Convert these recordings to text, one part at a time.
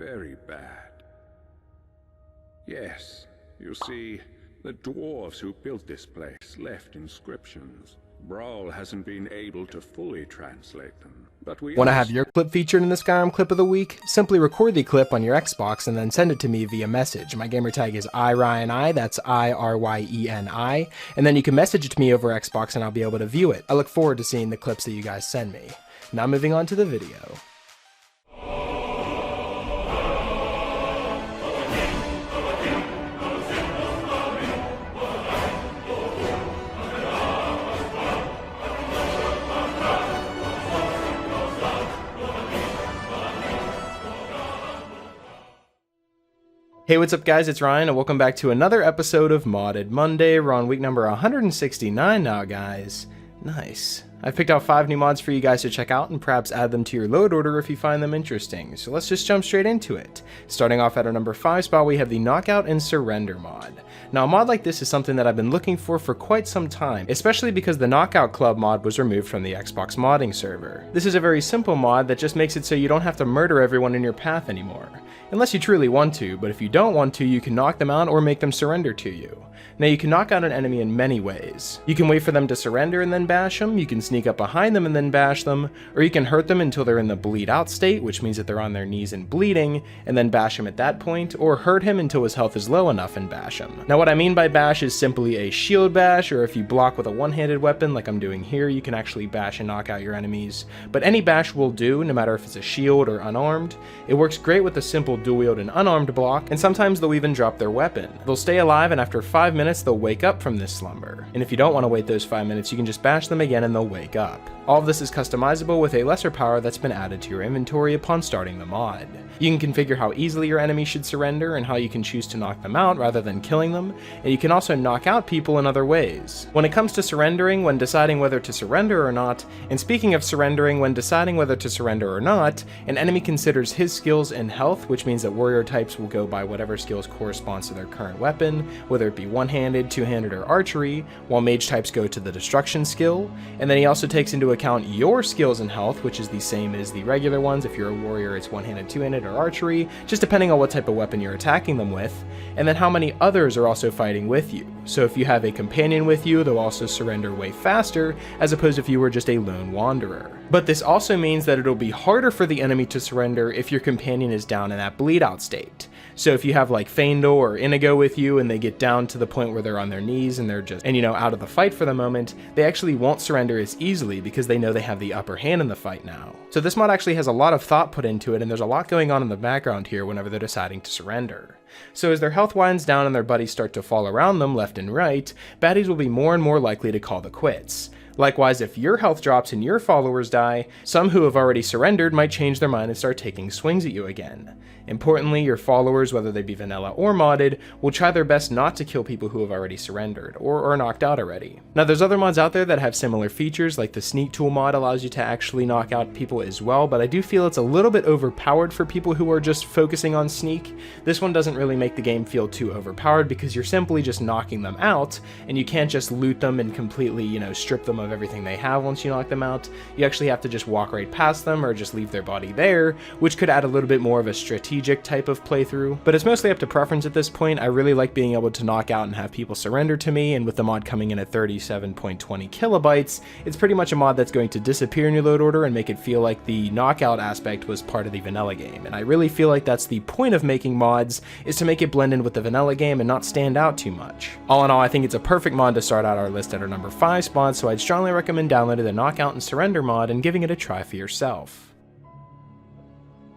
very bad. Yes, you see, the dwarves who built this place left inscriptions. Brawl hasn't been able to fully translate them, but we Want to have your clip featured in the Skyrim Clip of the Week? Simply record the clip on your Xbox and then send it to me via message. My gamer tag is iRyeni, that's IRYENI, and then you can message it to me over Xbox and I'll be able to view it. I look forward to seeing the clips that you guys send me. Now moving on to the video. Hey, what's up guys, it's Ryan and welcome back to another episode of Modded Monday. We're on week number 169 now, guys. Nice. I've picked out 5 new mods for you guys to check out and perhaps add them to your load order if you find them interesting. So let's just jump straight into it. Starting off at our number 5 spot, we have the Knockout and Surrender mod. Now a mod like this is something that I've been looking for quite some time, especially because the Knockout Club mod was removed from the Xbox modding server. This is a very simple mod that just makes it so you don't have to murder everyone in your path anymore. Unless you truly want to, but if you don't want to, you can knock them out or make them surrender to you. Now you can knock out an enemy in many ways. You can wait for them to surrender and then bash them, you can sneak up behind them and then bash them, or you can hurt them until they're in the bleed out state, which means that they're on their knees and bleeding, and then bash him at that point, or hurt him until his health is low enough and bash him. Now what I mean by bash is simply a shield bash, or if you block with a one-handed weapon like I'm doing here, you can actually bash and knock out your enemies. But any bash will do, no matter if it's a shield or unarmed. It works great with a simple dual wield and unarmed block, and sometimes they'll even drop their weapon. They'll stay alive and after 5 minutes they'll wake up from this slumber. And if you don't want to wait those 5 minutes, you can just bash them again and they'll wake up. All of this is customizable with a lesser power that's been added to your inventory upon starting the mod. You can configure how easily your enemies should surrender and how you can choose to knock them out rather than killing them, and you can also knock out people in other ways. When it comes to surrendering, when deciding whether to surrender or not, and speaking of surrendering, when deciding whether to surrender or not, an enemy considers his skills and health, which means that warrior types will go by whatever skills corresponds to their current weapon, whether it be one-handed, two-handed, or archery, while mage types go to the destruction skill, and then he also takes into account your skills and health, which is the same as the regular ones. If you're a warrior, it's one-handed, two-handed, or archery, just depending on what type of weapon you're attacking them with, and then how many others are also fighting with you. So if you have a companion with you, they'll also surrender way faster, as opposed to if you were just a lone wanderer. But this also means that it'll be harder for the enemy to surrender if your companion is down in that bleed out state. So if you have like Faendal or Inigo with you and they get down to the point where they're on their knees and they're just, out of the fight for the moment, they actually won't surrender as easily because they know they have the upper hand in the fight now. So this mod actually has a lot of thought put into it, and there's a lot going on in the background here whenever they're deciding to surrender. So as their health winds down and their buddies start to fall around them left and right, baddies will be more and more likely to call the quits. Likewise, if your health drops and your followers die, some who have already surrendered might change their mind and start taking swings at you again. Importantly, your followers, whether they be vanilla or modded, will try their best not to kill people who have already surrendered, or are knocked out already. Now there's other mods out there that have similar features, like the Sneak Tool mod allows you to actually knock out people as well, but I do feel it's a little bit overpowered for people who are just focusing on sneak. This one doesn't really make the game feel too overpowered because you're simply just knocking them out, and you can't just loot them and completely, strip them of everything they have once you knock them out. You actually have to just walk right past them or just leave their body there, which could add a little bit more of a strategic type of playthrough, but it's mostly up to preference at this point. I really like being able to knock out and have people surrender to me, and with the mod coming in at 37.20 kilobytes, it's pretty much a mod that's going to disappear in your load order and make it feel like the knockout aspect was part of the vanilla game, and I really feel like that's the point of making mods, is to make it blend in with the vanilla game and not stand out too much. All in all, I think it's a perfect mod to start out our list at our number 5 spot, so I'd strongly recommend downloading the Knockout and Surrender mod and giving it a try for yourself.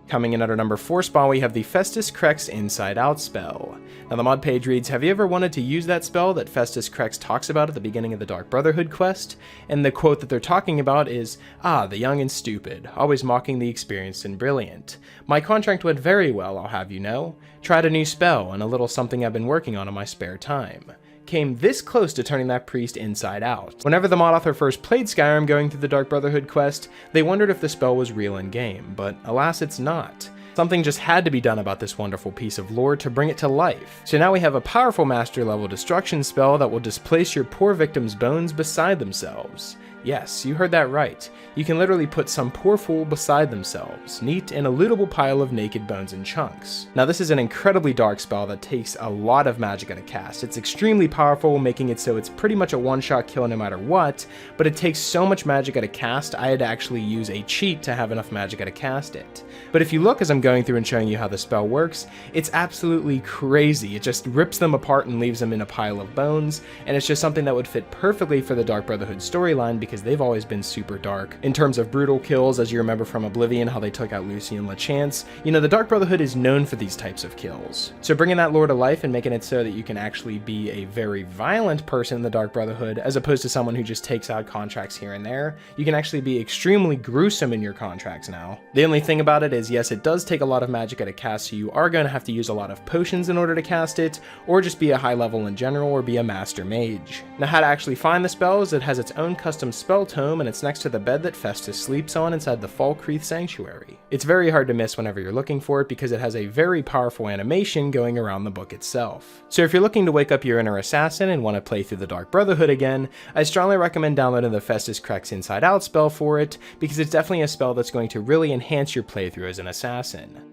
Coming in at our number 4 spot, we have the Festus Krex Inside Out spell. Now the mod page reads, have you ever wanted to use that spell that Festus Krex talks about at the beginning of the Dark Brotherhood quest? And the quote that they're talking about is, the young and stupid, always mocking the experienced and brilliant. My contract went very well, I'll have you know. Tried a new spell and a little something I've been working on in my spare time. Came this close to turning that priest inside out. Whenever the mod author first played Skyrim going through the Dark Brotherhood quest, they wondered if the spell was real in-game, but alas it's not. Something just had to be done about this wonderful piece of lore to bring it to life. So now we have a powerful master level destruction spell that will displace your poor victim's bones beside themselves. Yes, you heard that right. You can literally put some poor fool beside themselves, neat in a lootable pile of naked bones and chunks. Now this is an incredibly dark spell that takes a lot of magicka to cast. It's extremely powerful, making it so it's pretty much a one-shot kill no matter what, but it takes so much magicka to cast, I had to actually use a cheat to have enough magicka to cast it. But if you look as I'm going through and showing you how the spell works, it's absolutely crazy. It just rips them apart and leaves them in a pile of bones, and it's just something that would fit perfectly for the Dark Brotherhood storyline because they've always been super dark. In terms of brutal kills, as you remember from Oblivion, how they took out Lucy and LeChance, you know, the Dark Brotherhood is known for these types of kills. So bringing that lore to life and making it so that you can actually be a very violent person in the Dark Brotherhood, as opposed to someone who just takes out contracts here and there, you can actually be extremely gruesome in your contracts now. The only thing about it is, yes, it does take a lot of magicka to cast, so you are going to have to use a lot of potions in order to cast it, or just be a high level in general, or be a master mage. Now how to actually find the spell is it has its own custom spell tome, and it's next to the bed that Festus sleeps on inside the Falkreath Sanctuary. It's very hard to miss whenever you're looking for it because it has a very powerful animation going around the book itself. So if you're looking to wake up your inner assassin and want to play through the Dark Brotherhood again, I strongly recommend downloading the Festus Krex Inside Out spell for it, because it's definitely a spell that's going to really enhance your playthrough as an assassin.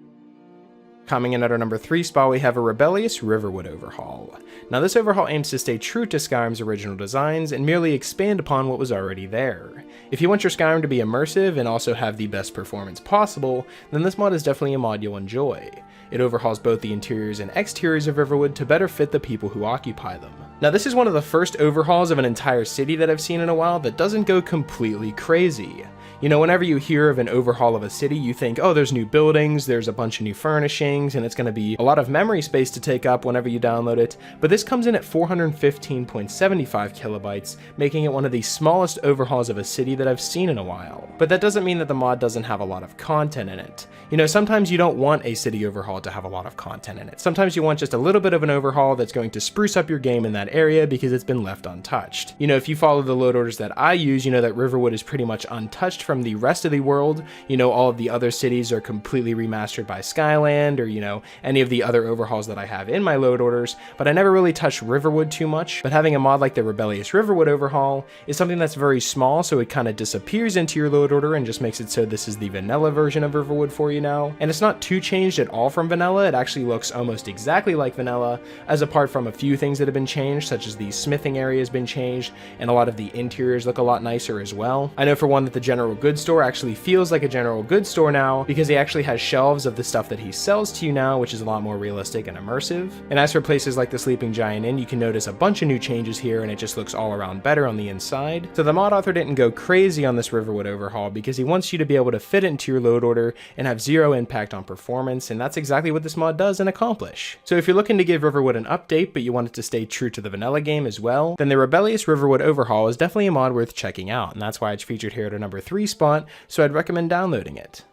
Coming in at our number 3 spot, we have a Rebellious Riverwood Overhaul. Now this overhaul aims to stay true to Skyrim's original designs and merely expand upon what was already there. If you want your Skyrim to be immersive and also have the best performance possible, then this mod is definitely a mod you'll enjoy. It overhauls both the interiors and exteriors of Riverwood to better fit the people who occupy them. Now this is one of the first overhauls of an entire city that I've seen in a while that doesn't go completely crazy. You know, whenever you hear of an overhaul of a city, you think, oh, there's new buildings, there's a bunch of new furnishings, and it's going to be a lot of memory space to take up whenever you download it, but this comes in at 415.75 kilobytes, making it one of the smallest overhauls of a city that I've seen in a while. But that doesn't mean that the mod doesn't have a lot of content in it. You know, sometimes you don't want a city overhaul to have a lot of content in it. Sometimes you want just a little bit of an overhaul that's going to spruce up your game in that area because it's been left untouched. You know, if you follow the load orders that I use, you know that Riverwood is pretty much untouched from the rest of the world. You know, all of the other cities are completely remastered by Skyland, or, you know, any of the other overhauls that I have in my load orders, but I never really touched Riverwood too much. But having a mod like the Rebellious Riverwood Overhaul is something that's very small, so it kind of disappears into your load order and just makes it so this is the vanilla version of Riverwood for you now. And it's not too changed at all from vanilla. It actually looks almost exactly like vanilla, as apart from a few things that have been changed, such as the smithing area has been changed, and a lot of the interiors look a lot nicer as well. I know for one that the general goods store actually feels like a general goods store now, because he actually has shelves of the stuff that he sells to you now, which is a lot more realistic and immersive. And as for places like the Sleeping Giant Inn, you can notice a bunch of new changes here, and it just looks all around better on the inside. So the mod author didn't go crazy on this Riverwood overhaul because he wants you to be able to fit it into your load order and have zero impact on performance, and that's exactly what this mod does and accomplish. So if you're looking to give Riverwood an update, but you want it to stay true to the vanilla game as well, then the Rebellious Riverwood Overhaul is definitely a mod worth checking out, and that's why it's featured here at our number 3 spot, so I'd recommend downloading it.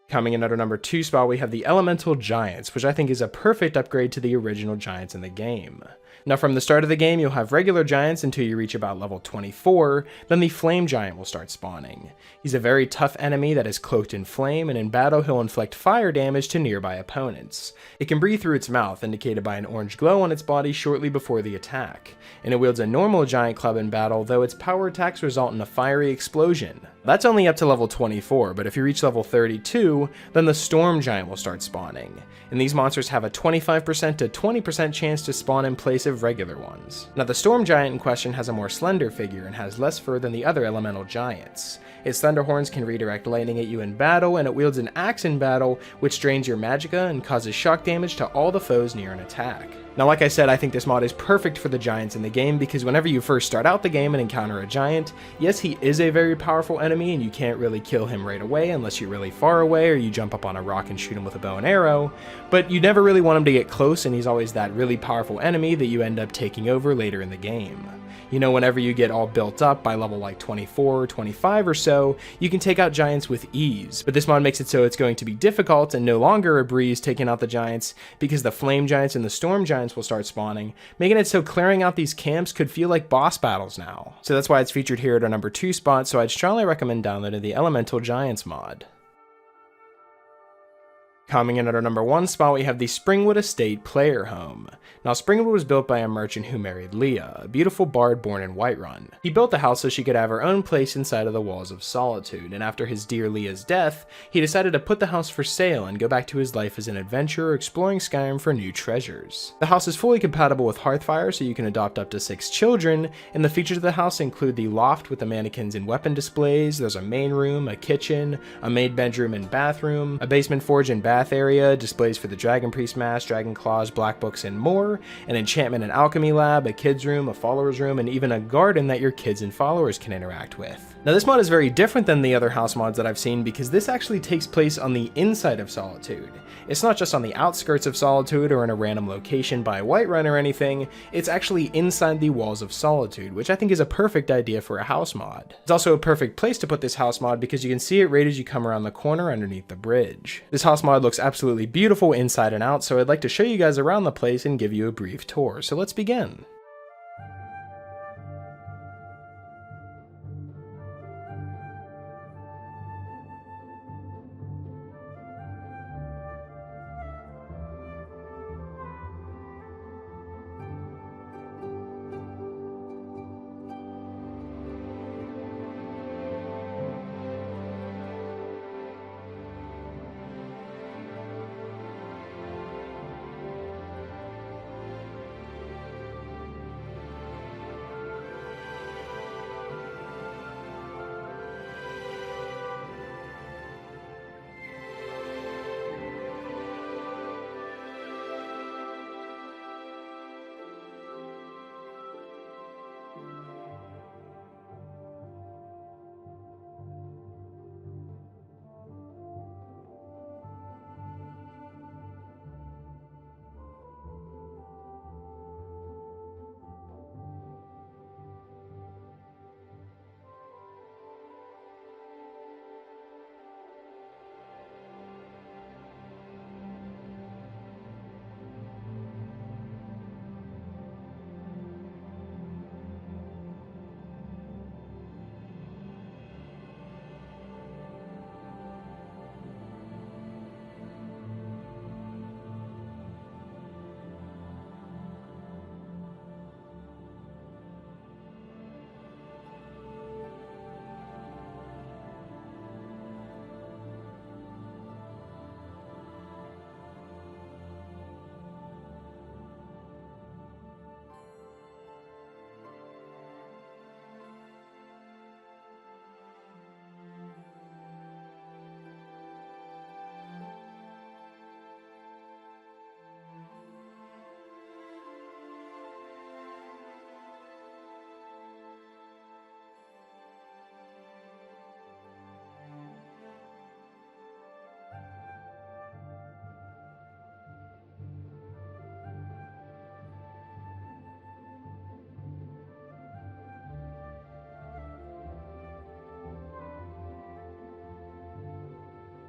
Coming in at our number 2 spot, we have the Elemental Giants, which I think is a perfect upgrade to the original giants in the game. Now from the start of the game, you'll have regular giants until you reach about level 24, then the Flame Giant will start spawning. He's a very tough enemy that is cloaked in flame, and in battle he'll inflict fire damage to nearby opponents. It can breathe through its mouth, indicated by an orange glow on its body shortly before the attack, and it wields a normal giant club in battle, though its power attacks result in a fiery explosion. That's only up to level 24, but if you reach level 32, then the Storm Giant will start spawning, and these monsters have a 25% to 20% chance to spawn in place of regular ones. Now the Storm Giant in question has a more slender figure and has less fur than the other elemental giants. Its thunder horns can redirect lightning at you in battle, and it wields an axe in battle, which drains your magicka and causes shock damage to all the foes near an attack. Now like I said, I think this mod is perfect for the giants in the game, because whenever you first start out the game and encounter a giant, yes, he is a very powerful enemy and you can't really kill him right away unless you're really far away or you jump up on a rock and shoot him with a bow and arrow, but you never really want him to get close, and he's always that really powerful enemy that you end up taking over later in the game. You know, whenever you get all built up by level like 24 or 25 or so, you can take out giants with ease, but this mod makes it so it's going to be difficult and no longer a breeze taking out the giants, because the Flame Giants and the Storm Giants will start spawning, making it so clearing out these camps could feel like boss battles now. So that's why it's featured here at our number 2 spot, so I'd strongly recommend downloading the Elemental Giants mod. Coming in at our number 1 spot, we have the Springwood Estate Player Home. Now, Springwood was built by a merchant who married Leah, a beautiful bard born in Whiterun. He built the house so she could have her own place inside of the Walls of Solitude, and after his dear Leah's death, he decided to put the house for sale and go back to his life as an adventurer exploring Skyrim for new treasures. The house is fully compatible with Hearthfire, so you can adopt up to 6 children, and the features of the house include the loft with the mannequins and weapon displays, there's a main room, a kitchen, a maid bedroom and bathroom, a basement forge and bath area, displays for the Dragon Priest Mask, Dragon Claws, Black Books, and more, an enchantment and alchemy lab, a kids room, a followers room, and even a garden that your kids and followers can interact with. Now, this mod is very different than the other house mods that I've seen because this actually takes place on the inside of Solitude. It's not just on the outskirts of Solitude or in a random location by Whiterun or anything, it's actually inside the Walls of Solitude, which I think is a perfect idea for a house mod. It's also a perfect place to put this house mod because you can see it right as you come around the corner underneath the bridge. This house mod looks absolutely beautiful inside and out, so I'd like to show you guys around the place and give you a brief tour, so let's begin.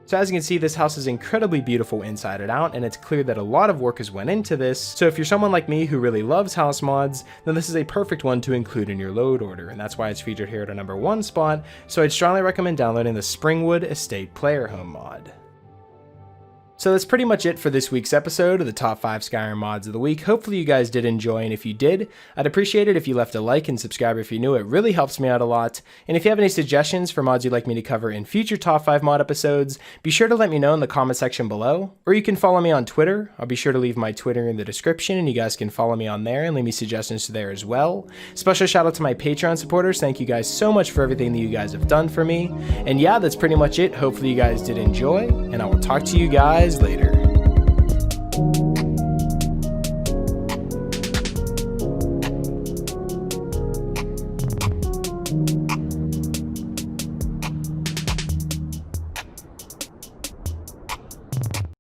So as you can see, this house is incredibly beautiful inside and out, and it's clear that a lot of work has went into this. So if you're someone like me who really loves house mods, then this is a perfect one to include in your load order, and that's why it's featured here at a number 1 spot. So I'd strongly recommend downloading the Springwood Estate Player Home mod. So that's pretty much it for this week's episode of the top 5 Skyrim mods of the week. Hopefully you guys did enjoy, and if you did, I'd appreciate it if you left a like and subscribe if you're new. It really helps me out a lot. And if you have any suggestions for mods you'd like me to cover in future top 5 mod episodes, be sure to let me know in the comment section below. Or you can follow me on Twitter. I'll be sure to leave my Twitter in the description, and you guys can follow me on there and leave me suggestions there as well. Special shout out to my Patreon supporters. Thank you guys so much for everything that you guys have done for me. And yeah, that's pretty much it. Hopefully you guys did enjoy, and I will talk to you guys later.